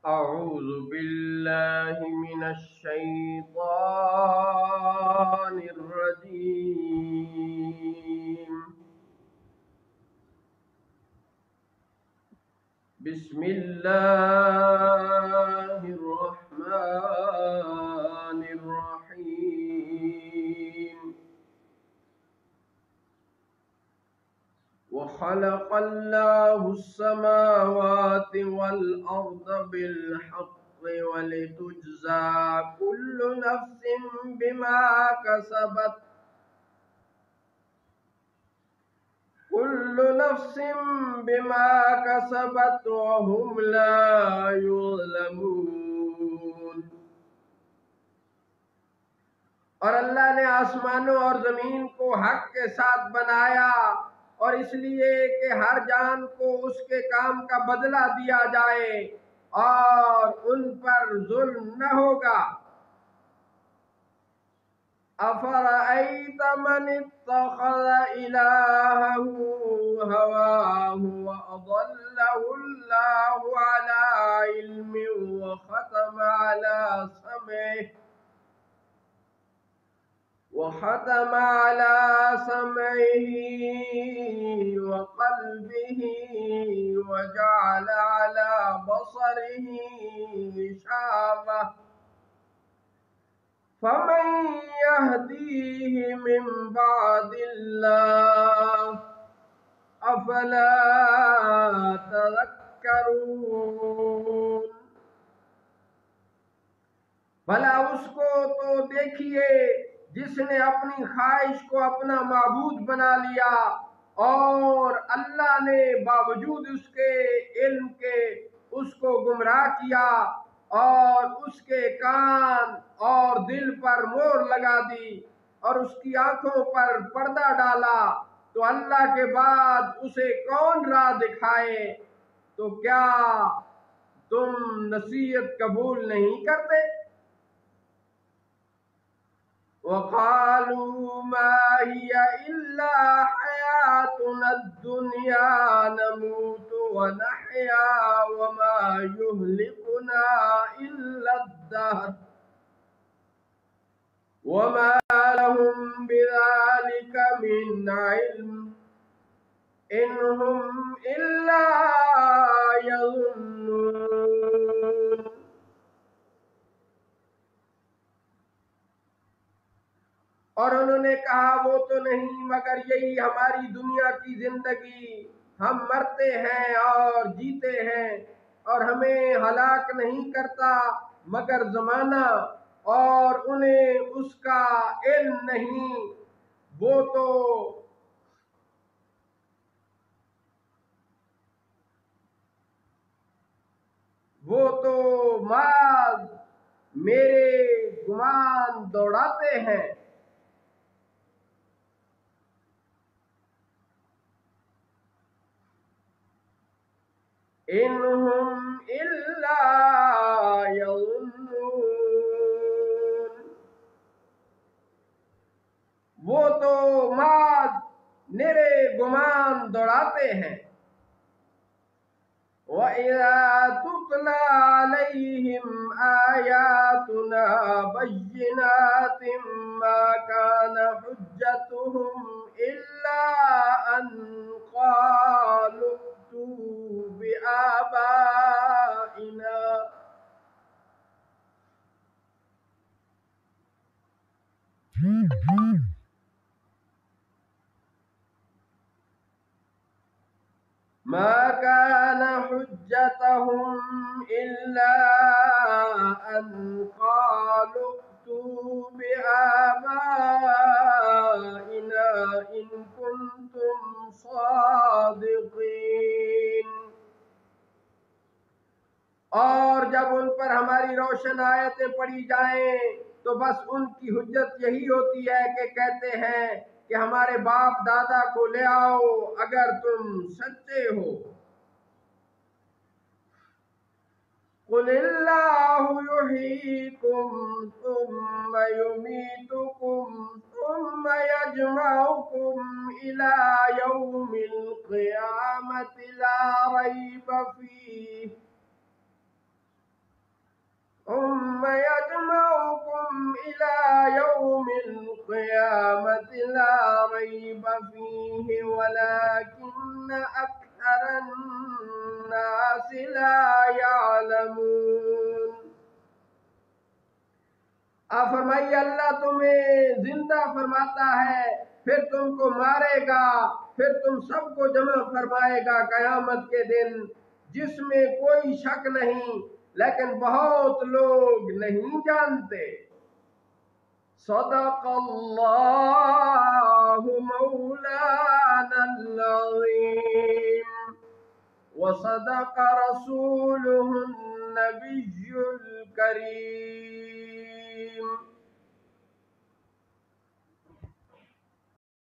أعوذ بالله من الشيطان الرجيم. بسم الله الرحمن الرحيم. وخلق الله السماوات والأرض بالحق ولتجزى كل نفس بما كسبت وهم لا يظلمون. اور اللہ نے آسمانوں اور زمین کو حق کے ساتھ بنایا، اور اس لیے کہ ہر جان کو اس کے کام کا بدلہ دیا جائے اور ان پر ظلم نہ ہوگا. أَفَرَأَيْتَ مَنِ اتَّخَذَ إِلَٰهَهُ هَوَاهُ وَأَضَلَّهُ اللَّهُ عَلَىٰ عِلْمٍ وختم على سمعه وقلبه وجعل على بصره غشاوة فمن يهديه من بعد الله أفلا تذكرون. بھلا اس کو تو دیکھیے جس نے اپنی خواہش کو اپنا معبود بنا لیا، اور اللہ نے باوجود اس کے علم کے اس کو گمراہ کیا اور اس کے کان اور دل پر مہر لگا دی اور اس کی آنکھوں پر پردہ ڈالا، تو اللہ کے بعد اسے کون راہ دکھائے؟ تو کیا تم نصیحت قبول نہیں کرتے؟ وقالوا ما هي إلا حياتنا الدنيا نموت ونحيا وما يهلكنا إلا الدهر وما لهم بذلك من علم إن هم إلا يظنون. اور انہوں نے کہا وہ تو نہیں مگر یہی ہماری دنیا کی زندگی، ہم مرتے ہیں اور جیتے ہیں اور ہمیں ہلاک نہیں کرتا مگر زمانہ، اور انہیں اس کا علم نہیں. وہ تو ماذ میرے گمان دوڑاتے ہیں. انہم الا یظنون. وہ تو ماذ میرے گمان دوڑاتے ہیں. وَإِذَا تُتْلَىٰ عَلَيْهِمْ آيَاتُنَا بَيِّنَاتٍ مَّا كَانَ حُجَّتُهُمْ إِلَّا أَن قَالُوا ائْتُوا بِآبَائِنَا ما كان حجتهم إلا أن قالوا ائتوا بآبائنا إن كنتم صادقين. اور جب ان پر ہماری روشن آیتیں پڑھی جائیں تو بس ان کی حجت یہی ہوتی ہے کہ کہتے ہیں کہ ہمارے باپ دادا کو لے آؤ اگر تم سچے ہو. قُلِ اللَّهُ يُحْيِيكُمْ ثُمَّ يُمِيتُكُمْ ثُمَّ يَجْمَعُكُمْ إِلَى يَوْمِ الْقِيَامَةِ لَا رَيْبَ فِيهِ ثم يجمعكم إلى يوم القيامة لا ريب فيه ولكن أكثر الناس لا يعلمون۔ آپ فرمائیے اللہ تمہیں زندہ فرماتا ہے، پھر تم کو مارے گا، پھر تم سب کو جمع فرمائے گا قیامت کے دن، جس میں کوئی شک نہیں، لیکن بہت لوگ نہیں جانتے۔ صدق اللہ مولانا العظیم وصدق رسوله النبی الکریم۔